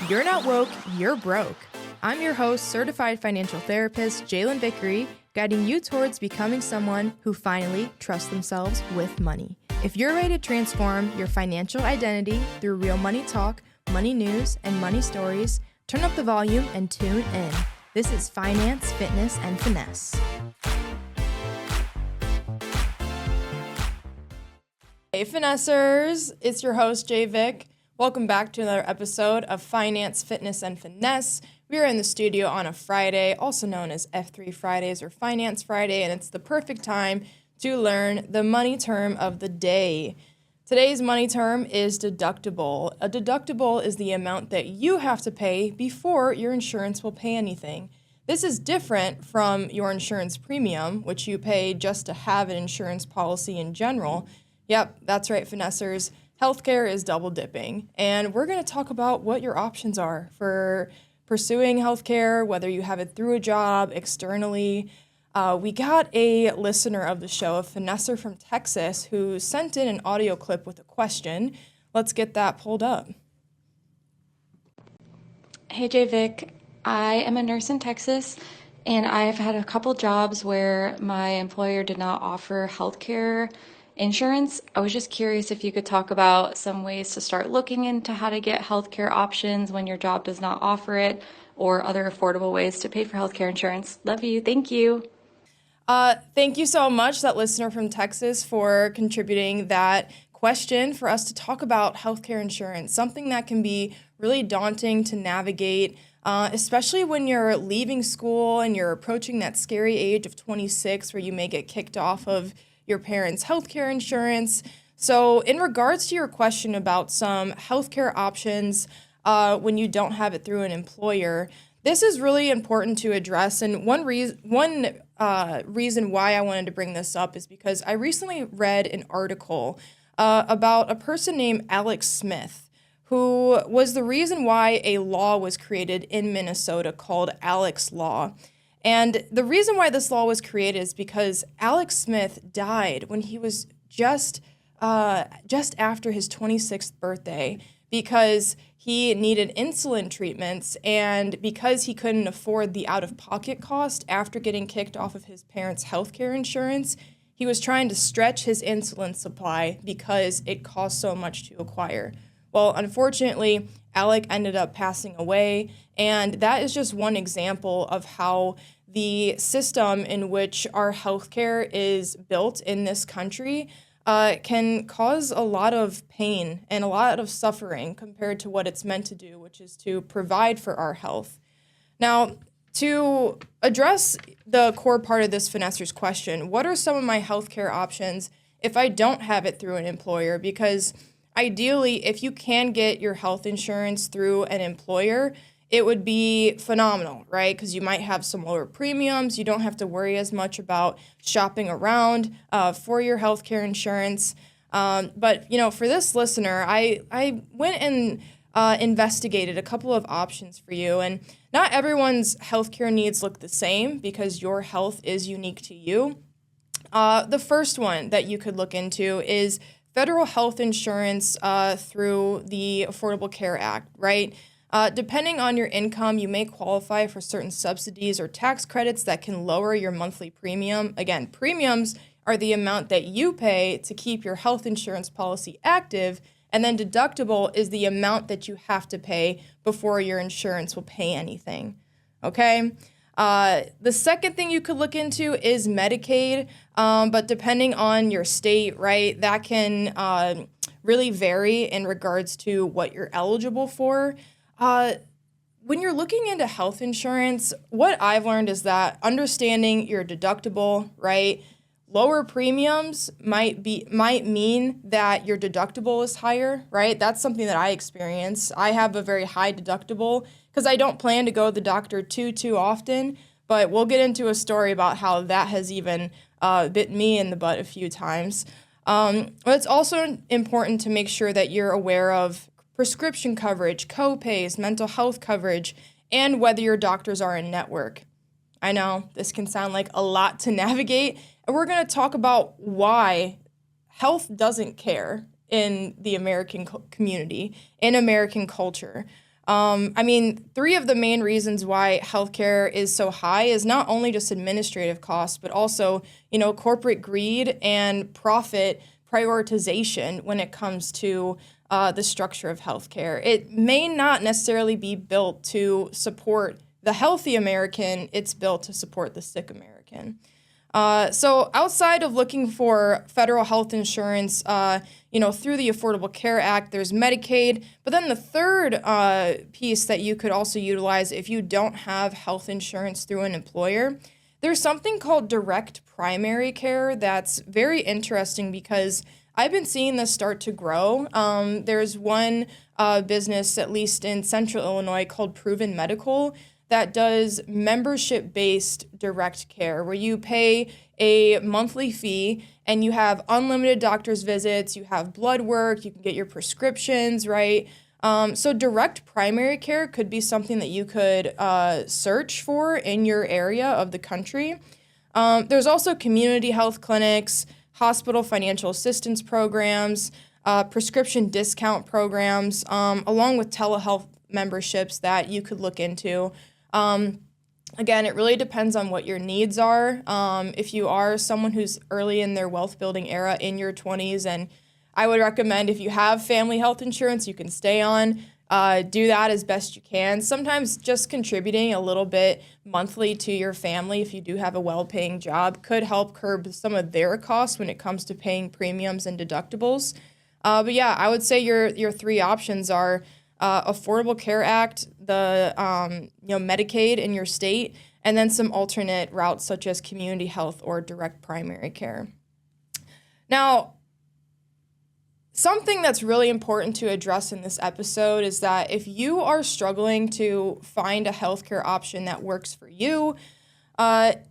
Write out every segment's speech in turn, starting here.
You're not woke, you're broke. I'm your host, certified financial therapist, Jaelyn Vickery, guiding you towards becoming someone who finally trusts themselves with money. If you're ready to transform your financial identity through real money talk, money news, and money stories, turn up the volume and tune in. This is Finance, Fitness, and Finesse. Hey, Finessers! It's your host, JaeVic. Welcome back to another episode of Finance, Fitness, and Finesse. We are in the studio on a Friday, also known as F3 Fridays or Finance Friday, and it's the perfect time to learn the money term of the day. Today's money term is deductible. A deductible is the amount that you have to pay before your insurance will pay anything. This is different from your insurance premium, which you pay just to have an insurance policy in general. Yep, that's right, Finessers. Healthcare is double dipping, and we're going to talk about what your options are for pursuing healthcare, whether you have it through a job, externally. We got a listener of the show, a Finesser from Texas, who sent in an audio clip with a question. Let's get that pulled up. Hey, JaeVic. I am a nurse in Texas, and I've had a couple jobs where my employer did not offer healthcare insurance. I was just curious if you could talk about some ways to start looking into how to get healthcare options when your job does not offer it, or other affordable ways to pay for healthcare insurance. Love you. Thank you. Thank you so much, that listener from Texas, for contributing that question for us to talk about healthcare insurance, something that can be really daunting to navigate, especially when you're leaving school and you're approaching that scary age of 26 where you may get kicked off of your parents' healthcare insurance. So in regards to your question about some healthcare options when you don't have it through an employer, this is really important to address. And one reason why I wanted to bring this up is because I recently read an article about a person named Alex Smith, who was the reason why a law was created in Minnesota called Alex Law. And the reason why this law was created is because Alex Smith died when he was just after his 26th birthday because he needed insulin treatments, and because he couldn't afford the out-of-pocket cost after getting kicked off of his parents' healthcare insurance, he was trying to stretch his insulin supply because it cost so much to acquire. Well, unfortunately, Alec ended up passing away, and that is just one example of how the system in which our healthcare is built in this country can cause a lot of pain and a lot of suffering compared to what it's meant to do, which is to provide for our health. Now, to address the core part of this Finesser's question, what are some of my healthcare options if I don't have it through an employer? Because ideally, if you can get your health insurance through an employer, it would be phenomenal, right? Because you might have some lower premiums. You don't have to worry as much about shopping around for your healthcare insurance. But, for this listener, I went and investigated a couple of options for you. And not everyone's healthcare needs look the same because your health is unique to you. The first one that you could look into is federal health insurance through the Affordable Care Act, right? Depending on your income, you may qualify for certain subsidies or tax credits that can lower your monthly premium. Again, premiums are the amount that you pay to keep your health insurance policy active, and then deductible is the amount that you have to pay before your insurance will pay anything, okay? The second thing you could look into is Medicaid, but depending on your state, right, that can really vary in regards to what you're eligible for. When you're looking into health insurance, what I've learned is that understanding your deductible, right, lower premiums might mean that your deductible is higher, right? That's something that I experience. I have a very high deductible because I don't plan to go to the doctor too often, but we'll get into a story about how that has even bit me in the butt a few times. But it's also important to make sure that you're aware of prescription coverage, co-pays, mental health coverage, and whether your doctors are in network. I know this can sound like a lot to navigate, and we're going to talk about why health doesn't care in the American community, in American culture. I mean, three of the main reasons why healthcare is so high is not only just administrative costs, but also, corporate greed and profit prioritization when it comes to the structure of healthcare. It may not necessarily be built to support the healthy American, it's built to support the sick American. So outside of looking for federal health insurance, through the Affordable Care Act, there's Medicaid. But then the third piece that you could also utilize if you don't have health insurance through an employer, there's something called direct primary care that's very interesting because I've been seeing this start to grow. There's one business, at least in Central Illinois, called Proven Medical that does membership-based direct care where you pay a monthly fee and you have unlimited doctor's visits, you have blood work, you can get your prescriptions, right? So direct primary care could be something that you could search for in your area of the country. There's also community health clinics, hospital financial assistance programs, prescription discount programs, along with telehealth memberships that you could look into. Again, it really depends on what your needs are. If you are someone who's early in their wealth building era in your 20s, and I would recommend if you have family health insurance, you can stay on, do that as best you can. Sometimes just contributing a little bit monthly to your family, if you do have a well-paying job, could help curb some of their costs when it comes to paying premiums and deductibles. But yeah, I would say your three options are Affordable Care Act, the Medicaid in your state, and then some alternate routes such as community health or direct primary care. Now, something that's really important to address in this episode is that if you are struggling to find a healthcare option that works for you, I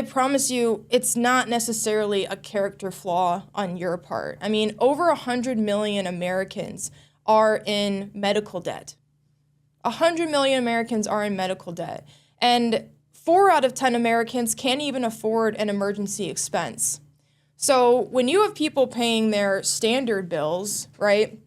promise you it's not necessarily a character flaw on your part. I mean, over 100 million Americans are in medical debt. 100 million Americans are in medical debt. And 4 out of 10 Americans can't even afford an emergency expense. So when you have people paying their standard bills, right?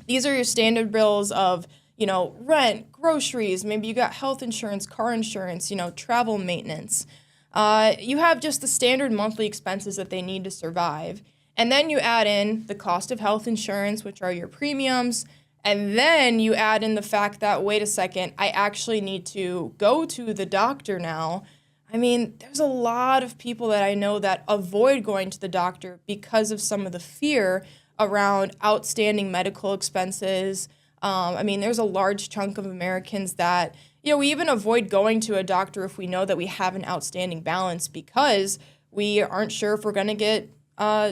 These are your standard bills of, rent, groceries, maybe you got health insurance, car insurance, travel maintenance. You have just the standard monthly expenses that they need to survive. And then you add in the cost of health insurance, which are your premiums. And then you add in the fact that, wait a second, I actually need to go to the doctor now. I mean, there's a lot of people that I know that avoid going to the doctor because of some of the fear around outstanding medical expenses. There's a large chunk of Americans that, we even avoid going to a doctor if we know that we have an outstanding balance because we aren't sure if we're going to get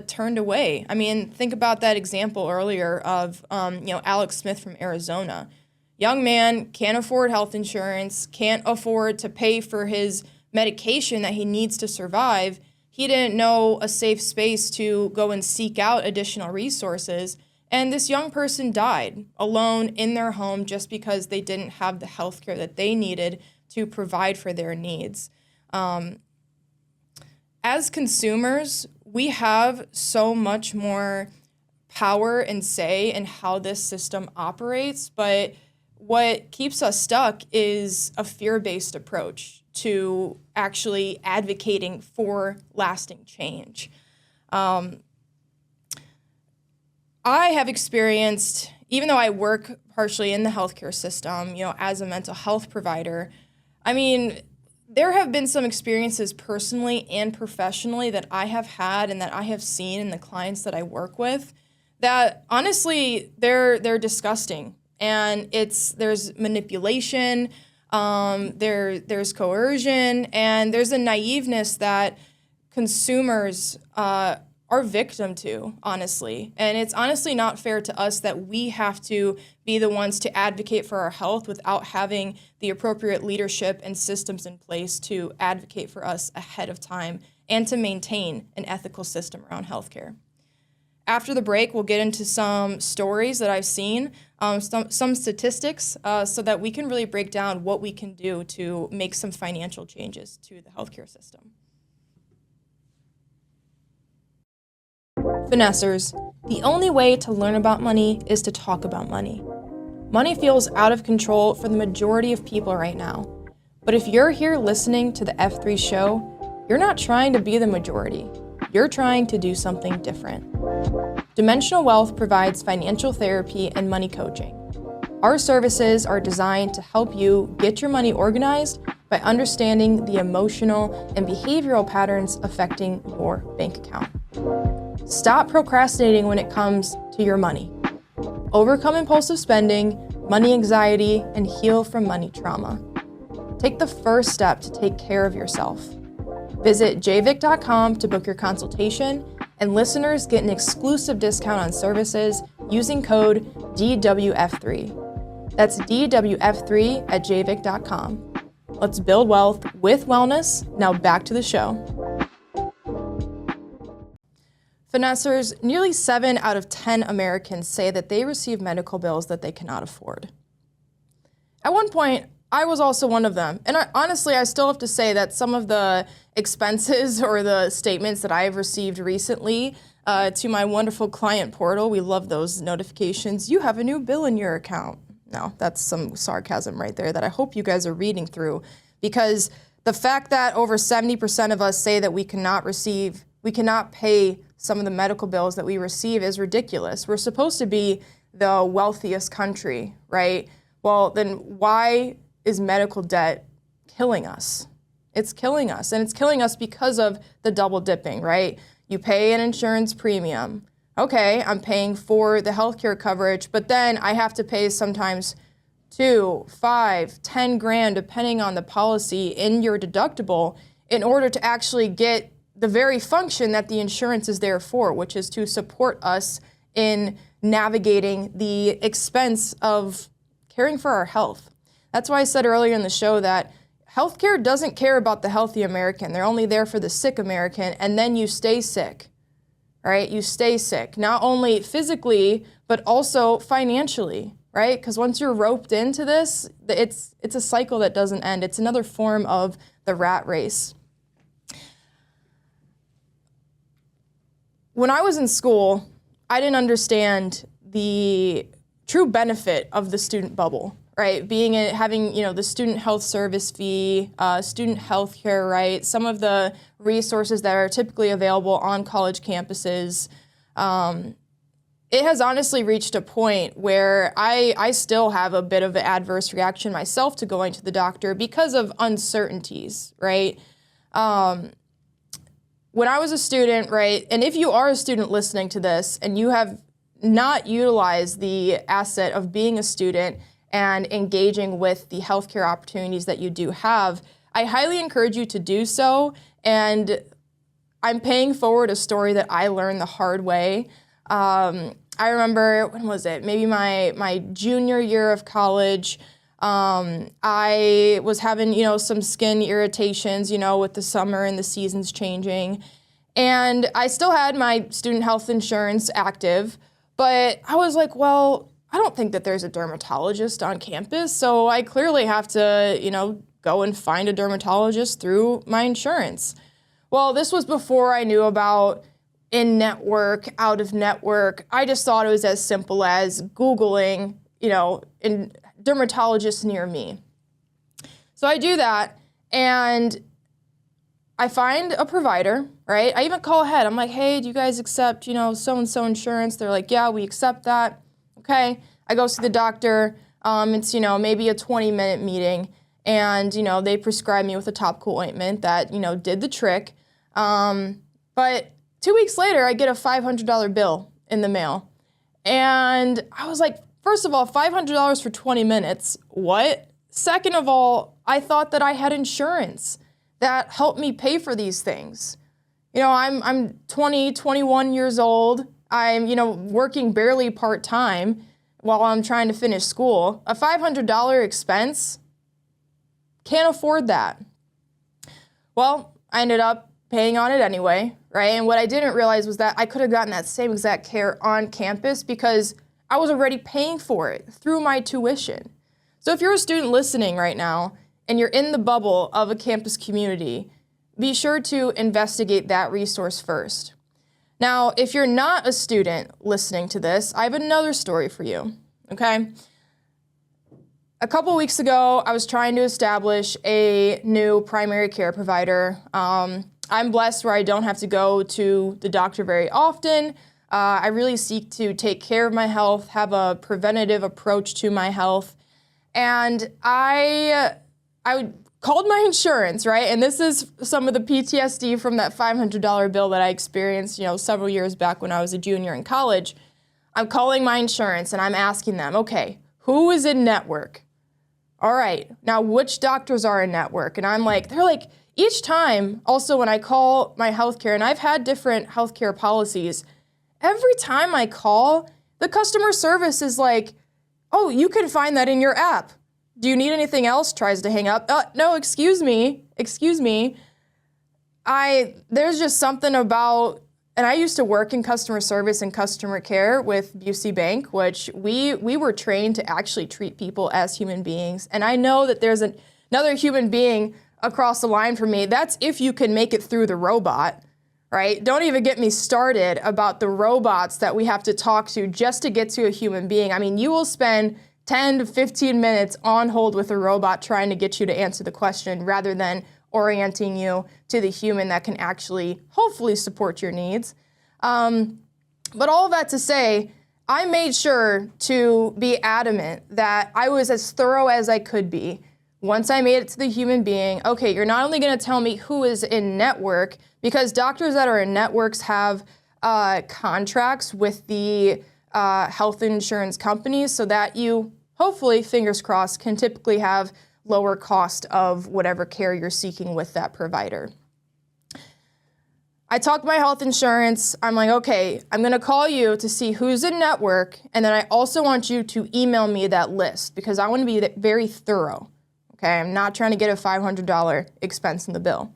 turned away. I mean, think about that example earlier of, Alex Smith from Arizona. Young man, can't afford health insurance, can't afford to pay for his medication that he needs to survive. He didn't know a safe space to go and seek out additional resources. And this young person died alone in their home just because they didn't have the health care that they needed to provide for their needs. As consumers, we have so much more power and say in how this system operates, but what keeps us stuck is a fear-based approach to actually advocating for lasting change. I have experienced, even though I work partially in the healthcare system, as a mental health provider, there have been some experiences personally and professionally that I have had and that I have seen in the clients that I work with that honestly, they're disgusting. And there's manipulation, there's coercion, and there's a naiveness that consumers are victim to, honestly. And it's honestly not fair to us that we have to be the ones to advocate for our health without having the appropriate leadership and systems in place to advocate for us ahead of time and to maintain an ethical system around healthcare. After the break, we'll get into some stories that I've seen, some statistics, so that we can really break down what we can do to make some financial changes to the healthcare system. Finessers, the only way to learn about money is to talk about money. Money feels out of control for the majority of people right now. But if you're here listening to the F3 show, you're not trying to be the majority. You're trying to do something different. Dimensional Wealth provides financial therapy and money coaching. Our services are designed to help you get your money organized by understanding the emotional and behavioral patterns affecting your bank account. Stop procrastinating when it comes to your money. Overcome impulsive spending, money anxiety, and heal from money trauma. Take the first step to take care of yourself. Visit JaeVic.com to book your consultation, and listeners get an exclusive discount on services using code DWF3. That's DWF3 at JaeVic.com. Let's build wealth with wellness. Now back to the show. Finessers, nearly 7 out of 10 Americans say that they receive medical bills that they cannot afford. At one point, I was also one of them. And honestly, I still have to say that some of the expenses or the statements that I've received recently to my wonderful client portal, we love those notifications. You have a new bill in your account. No, that's some sarcasm right there that I hope you guys are reading through, because the fact that over 70% of us say that we cannot pay some of the medical bills that we receive is ridiculous. We're supposed to be the wealthiest country, right? Well, then why is medical debt killing us? It's killing us, and it's killing us because of the double dipping, right? You pay an insurance premium. Okay, I'm paying for the healthcare coverage, but then I have to pay sometimes 2, 5, 10 grand, depending on the policy in your deductible, in order to actually get the very function that the insurance is there for, which is to support us in navigating the expense of caring for our health. That's why I said earlier in the show that healthcare doesn't care about the healthy American. They're only there for the sick American, and then you stay sick, right? You stay sick, not only physically, but also financially, right? Because once you're roped into this, it's a cycle that doesn't end. It's another form of the rat race. When I was in school, I didn't understand the true benefit of the student bubble, right? Having the student health service fee, student health care, right? Some of the resources that are typically available on college campuses. It has honestly reached a point where I still have a bit of an adverse reaction myself to going to the doctor because of uncertainties, right? When I was a student, right, and if you are a student listening to this and you have not utilized the asset of being a student and engaging with the healthcare opportunities that you do have, I highly encourage you to do so. And I'm paying forward a story that I learned the hard way. I remember, when was it? Maybe my junior year of college. I was having, some skin irritations, with the summer and the seasons changing. And I still had my student health insurance active, but I was like, well, I don't think that there's a dermatologist on campus, so I clearly have to, go and find a dermatologist through my insurance. Well, this was before I knew about in-network, out-of-network. I just thought it was as simple as Googling, in dermatologists near me. So I do that, and I find a provider, right? I even call ahead. I'm like, hey, do you guys accept, so-and-so insurance? They're like, yeah, we accept that. Okay. I go see the doctor. It's, maybe a 20-minute meeting, and, they prescribe me with a topical ointment that, did the trick. But 2 weeks later, I get a $500 bill in the mail. And I was like, first of all, $500 for 20 minutes. What? Second of all, I thought that I had insurance that helped me pay for these things. I'm 20, 21 years old. I'm, working barely part-time while I'm trying to finish school. A $500 expense, can't afford that. Well, I ended up paying on it anyway, right? And what I didn't realize was that I could have gotten that same exact care on campus because I was already paying for it through my tuition. So if you're a student listening right now and you're in the bubble of a campus community, be sure to investigate that resource first. Now, if you're not a student listening to this, I have another story for you, okay? a couple weeks ago, I was trying to establish a new primary care provider. I'm blessed where I don't have to go to the doctor very often. I really seek to take care of my health, have a preventative approach to my health. And I called my insurance, right? And this is some of the PTSD from that $500 bill that I experienced, several years back when I was a junior in college. I'm calling my insurance and I'm asking them, okay, who is in network? All right, now which doctors are in network? And they're like, each time, also when I call my healthcare, and I've had different healthcare policies, every time I call, the customer service is like, oh, you can find that in your app. Do you need anything else? Tries to hang up. No, excuse me. There's just something about, and I used to work in customer service and customer care with Busey Bank, which we were trained to actually treat people as human beings. And I know that there's another human being across the line from me. That's if you can make it through the robot, right? Don't even get me started about the robots that we have to talk to just to get to a human being. I mean, you will spend 10 to 15 minutes on hold with a robot trying to get you to answer the question rather than orienting you to the human that can actually hopefully support your needs. But all of that to say, I made sure to be adamant that I was as thorough as I could be. Once I made it to the human being, okay, you're not only going to tell me who is in network, because doctors that are in networks have contracts with the health insurance companies so that you, hopefully, fingers crossed, can typically have lower cost of whatever care you're seeking with that provider. I talked to my health insurance. I'm like, okay, I'm going to call you to see who's in network, and then I also want you to email me that list because I want to be very thorough. Okay, I'm not trying to get a $500 expense in the bill.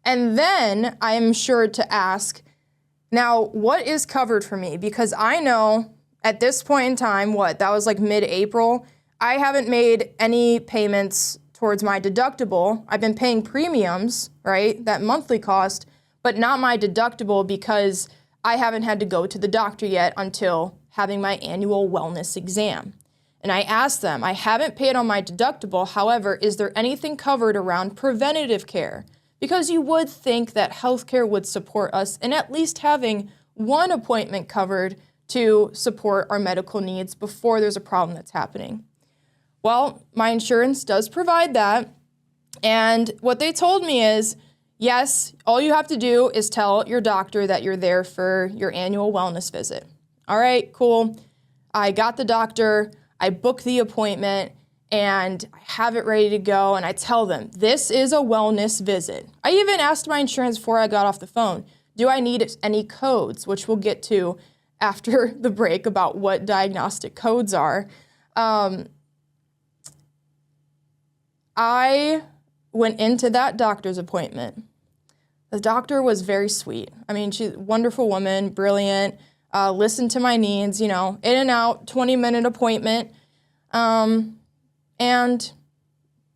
And then I am sure to ask, now, what is covered for me? Because I know at this point in time, that was like mid-April, I haven't made any payments towards my deductible. I've been paying premiums, right, that monthly cost, but not my deductible because I haven't had to go to the doctor yet until having my annual wellness exam. And I asked them, I haven't paid on my deductible, however, is there anything covered around preventative care? Because you would think that healthcare would support us in at least having one appointment covered to support our medical needs before there's a problem that's happening. Well, my insurance does provide that. And what they told me is, yes, all you have to do is tell your doctor that you're there for your annual wellness visit. All right, cool. I got the doctor, I booked the appointment, and I have it ready to go, and I tell them, this is a wellness visit. I even asked my insurance before I got off the phone, do I need any codes, which we'll get to after the break about what diagnostic codes are. I went into that doctor's appointment. The doctor was very sweet. I mean, she's a wonderful woman, brilliant, listened to my needs, in and out, 20-minute appointment. And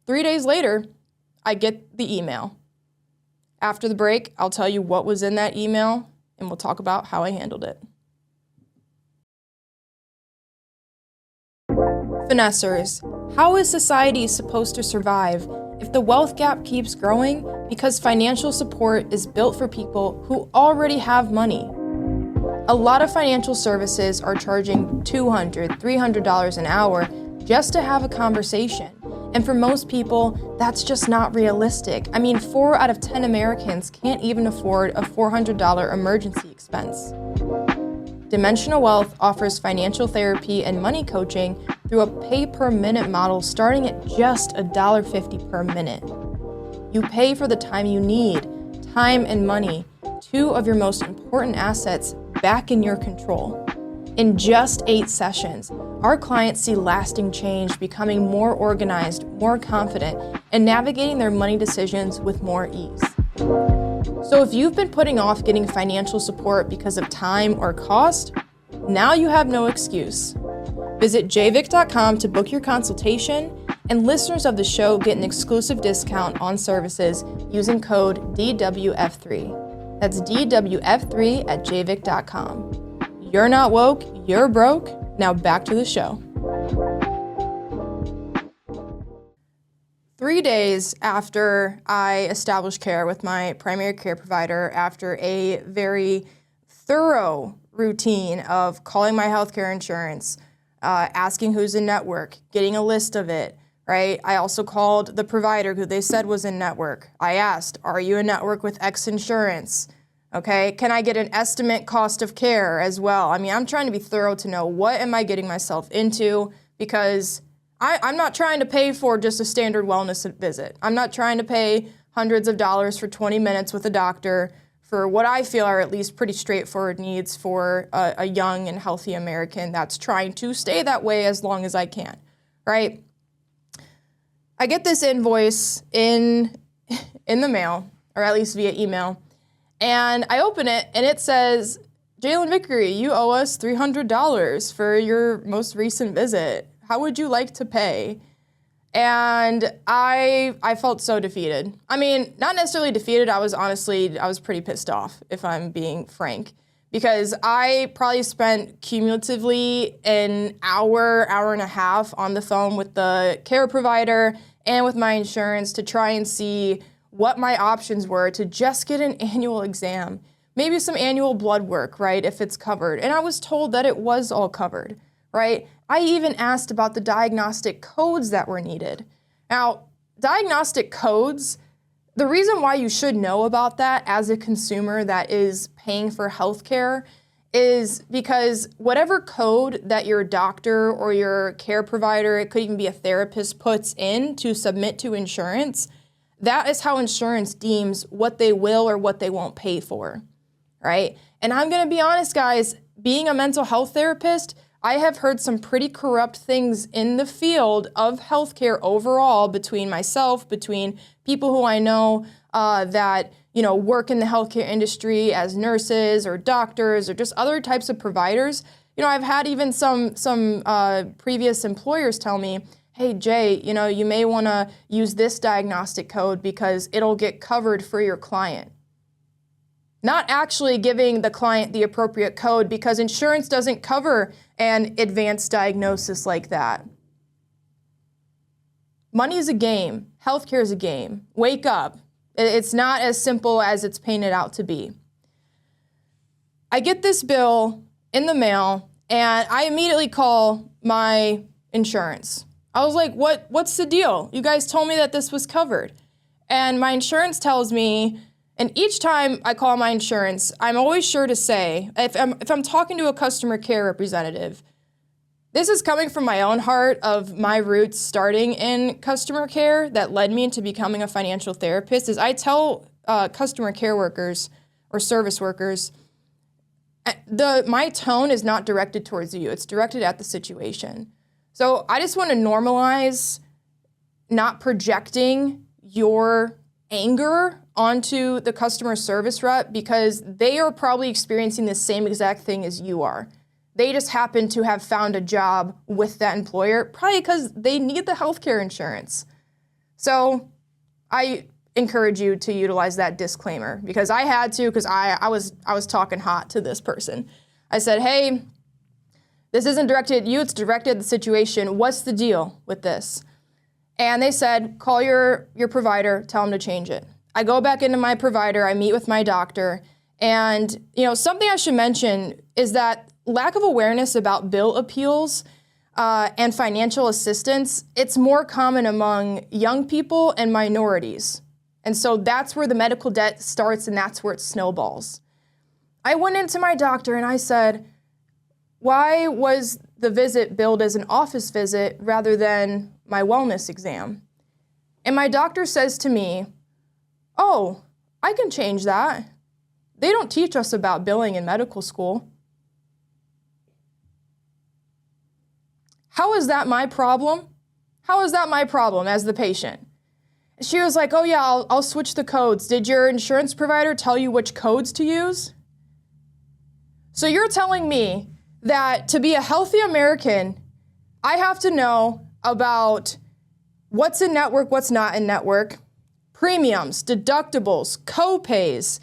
3 days later, I get the email. After the break, I'll tell you what was in that email, and we'll talk about how I handled it. Finessers, how is society supposed to survive if the wealth gap keeps growing because financial support is built for people who already have money? A lot of financial services are charging $200, $300 an hour just to have a conversation. And for most people, that's just not realistic. I mean, 4 out of 10 Americans can't even afford a $400 emergency expense. Dimensional Wealth offers financial therapy and money coaching through a pay-per-minute model starting at just $1.50 per minute. You pay for the time you need, time and money, 2 of your most important assets back in your control. In just 8 sessions, our clients see lasting change, becoming more organized, more confident, and navigating their money decisions with more ease. So if you've been putting off getting financial support because of time or cost, now you have no excuse. Visit JaeVic.com to book your consultation, and listeners of the show get an exclusive discount on services using code DWF3. That's DWF3 at JaeVic.com. You're not woke, you're broke. Now back to the show. 3 days after I established care with my primary care provider, after a very thorough routine of calling my healthcare insurance, asking who's in network, getting a list of it, right? I also called the provider who they said was in network. I asked, are you in network with X insurance? Okay, can I get an estimate cost of care as well? I mean, I'm trying to be thorough to know what am I getting myself into, because I'm not trying to pay for just a standard wellness visit. I'm not trying to pay hundreds of dollars for 20 minutes with a doctor for what I feel are at least pretty straightforward needs for a young and healthy American that's trying to stay that way as long as I can, right? I get this invoice in the mail, or at least via email, and I open it and it says, Jaelyn Vickery, you owe us $300 for your most recent visit. How would you like to pay? And I felt so defeated. I mean, not necessarily defeated. I was pretty pissed off, if I'm being frank, because I probably spent cumulatively an hour and a half on the phone with the care provider and with my insurance to try and see what my options were to just get an annual exam, maybe some annual blood work, right, if it's covered. And I was told that it was all covered, right? I even asked about the diagnostic codes that were needed. Now, diagnostic codes, the reason why you should know about that as a consumer that is paying for healthcare is because whatever code that your doctor or your care provider, it could even be a therapist, puts in to submit to insurance, that is how insurance deems what they will or what they won't pay for, right? And I'm gonna be honest, guys, being a mental health therapist, I have heard some pretty corrupt things in the field of healthcare overall between myself, between people who I know that work in the healthcare industry as nurses or doctors or just other types of providers. I've had even some previous employers tell me, hey, Jay, you may want to use this diagnostic code because it'll get covered for your client. Not actually giving the client the appropriate code because insurance doesn't cover an advanced diagnosis like that. Money is a game. Healthcare is a game. Wake up. It's not as simple as it's painted out to be. I get this bill in the mail and I immediately call my insurance. I was like, what's the deal? You guys told me that this was covered. And my insurance tells me, and each time I call my insurance, I'm always sure to say, if I'm talking to a customer care representative, this is coming from my own heart of my roots starting in customer care that led me into becoming a financial therapist, is I tell customer care workers or service workers, my tone is not directed towards you, it's directed at the situation. So I just want to normalize not projecting your anger onto the customer service rep because they are probably experiencing the same exact thing as you are. They just happen to have found a job with that employer, probably because they need the healthcare insurance. So I encourage you to utilize that disclaimer because I had to, because I was talking hot to this person. I said, hey, this isn't directed at you, it's directed at the situation. What's the deal with this? And they said, call your provider, tell them to change it. I go back into my provider, I meet with my doctor, and something I should mention is that lack of awareness about bill appeals and financial assistance, it's more common among young people and minorities. And so that's where the medical debt starts and that's where it snowballs. I went into my doctor and I said, why was the visit billed as an office visit rather than my wellness exam? And my doctor says to me, oh, I can change that. They don't teach us about billing in medical school. How is that my problem? How is that my problem as the patient? She was like, oh yeah, I'll switch the codes. Did your insurance provider tell you which codes to use? So you're telling me that to be a healthy American, I have to know about what's in network, what's not in network, premiums, deductibles, co-pays,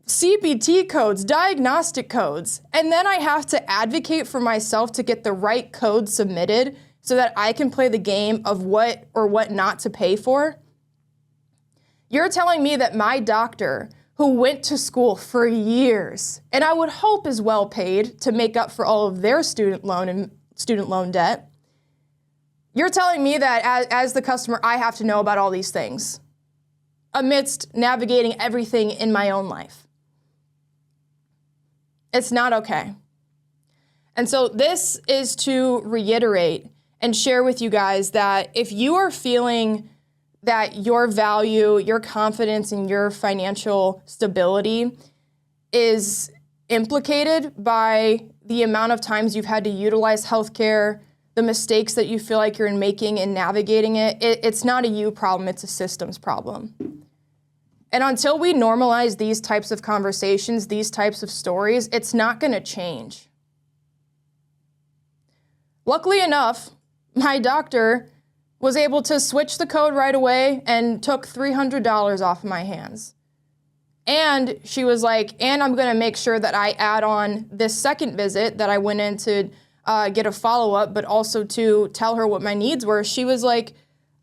CPT codes, diagnostic codes, and then I have to advocate for myself to get the right code submitted so that I can play the game of what or what not to pay for? You're telling me that my doctor, who went to school for years, and I would hope is well paid to make up for all of their student loan debt, you're telling me that as the customer, I have to know about all these things amidst navigating everything in my own life. It's not okay. And so this is to reiterate and share with you guys that if you are feeling that your value, your confidence, and your financial stability is implicated by the amount of times you've had to utilize healthcare, the mistakes that you feel like you're making in navigating it, it's not a you problem, it's a systems problem. And until we normalize these types of conversations, these types of stories, it's not going to change. Luckily enough, my doctor was able to switch the code right away and took $300 off of my hands. And she was like, and I'm going to make sure that I add on this second visit that I went in to get a follow-up, but also to tell her what my needs were. She was like,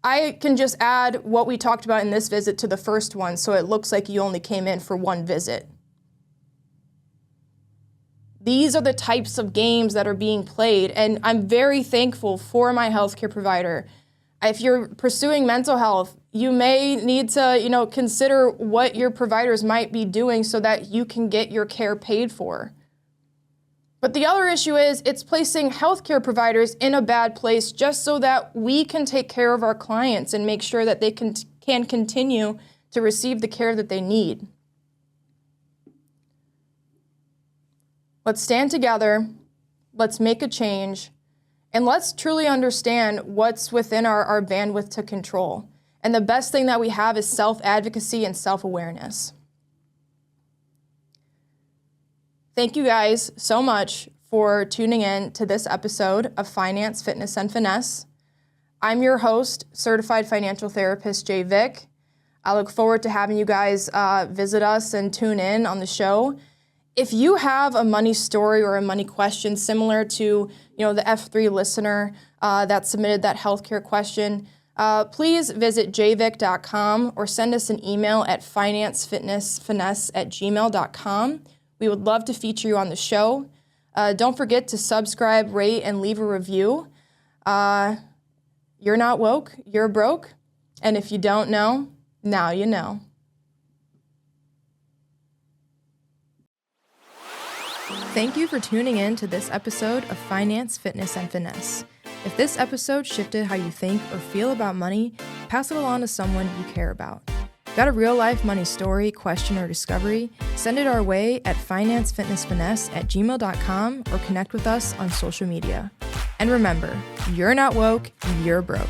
I can just add what we talked about in this visit to the first one, so it looks like you only came in for one visit. These are the types of games that are being played, and I'm very thankful for my healthcare provider. If you're pursuing mental health, you may need to, consider what your providers might be doing so that you can get your care paid for. But the other issue is it's placing healthcare providers in a bad place just so that we can take care of our clients and make sure that they can continue to receive the care that they need. Let's stand together, let's make a change, and let's truly understand what's within our bandwidth to control. And the best thing that we have is self-advocacy and self-awareness. Thank you guys so much for tuning in to this episode of Finance, Fitness, and Finesse. I'm your host, certified financial therapist JaeVic. I look forward to having you guys visit us and tune in on the show. If you have a money story or a money question similar to, the F3 listener that submitted that healthcare question, please visit jaevic.com or send us an email at financefitnessfinesse@gmail.com. We would love to feature you on the show. Don't forget to subscribe, rate, and leave a review. You're not woke, you're broke. And if you don't know, now you know. Thank you for tuning in to this episode of Finance, Fitness, and Finesse. If this episode shifted how you think or feel about money, pass it along to someone you care about. Got a real-life money story, question, or discovery? Send it our way at financefitnessfinesse@gmail.com or connect with us on social media. And remember, you're not woke, you're broke.